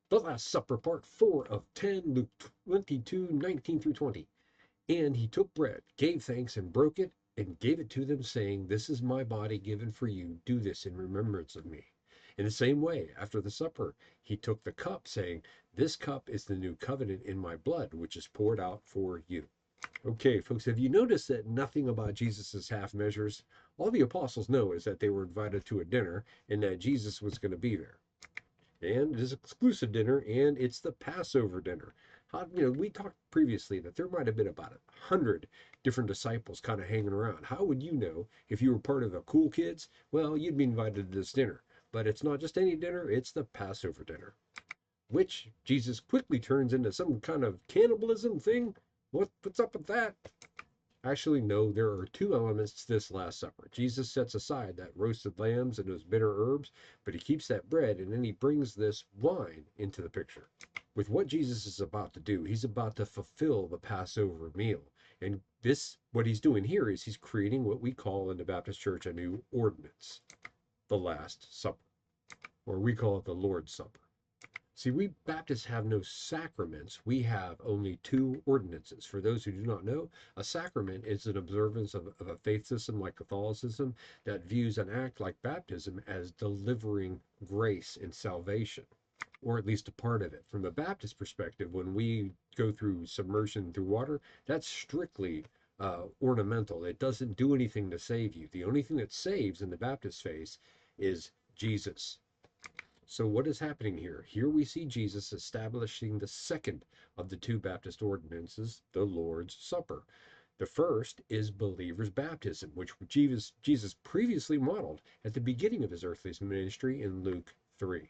The Last Supper, Part 4 of 10, Luke 22:19 through 20. And he took bread, gave thanks, and broke it, and gave it to them, saying, This is my body given for you. Do this in remembrance of me. In the same way, after the supper, he took the cup, saying, This cup is the new covenant in my blood, which is poured out for you. Okay, folks, have you noticed that nothing about Jesus's half measures? All the apostles know is that they were invited to a dinner and that Jesus was going to be there. And it is an exclusive dinner, and it's the Passover dinner. We talked previously that there might have been about 100 different disciples kind of hanging around. How would you know if you were part of the cool kids? Well, you'd be invited to this dinner. But it's not just any dinner, it's the Passover dinner, which Jesus quickly turns into some kind of cannibalism thing. What's up with that? Actually, no, there are two elements to this Last Supper. Jesus sets aside that roasted lambs and those bitter herbs, but he keeps that bread and then he brings this wine into the picture. With what Jesus is about to do, he's about to fulfill the Passover meal. And what he's doing here is he's creating what we call in the Baptist Church a new ordinance, the Last Supper, or we call it the Lord's Supper. See, we Baptists have no sacraments. We have only two ordinances. For those who do not know, a sacrament is an observance of a faith system like Catholicism that views an act like baptism as delivering grace and salvation, or at least a part of it. From a Baptist perspective, when we go through submersion through water, that's strictly ornamental. It doesn't do anything to save you. The only thing that saves in the Baptist faith is Jesus. So what is happening here? Here we see Jesus establishing the second of the two Baptist ordinances, the Lord's Supper. The first is believers' baptism, which Jesus previously modeled at the beginning of his earthly ministry in Luke 3.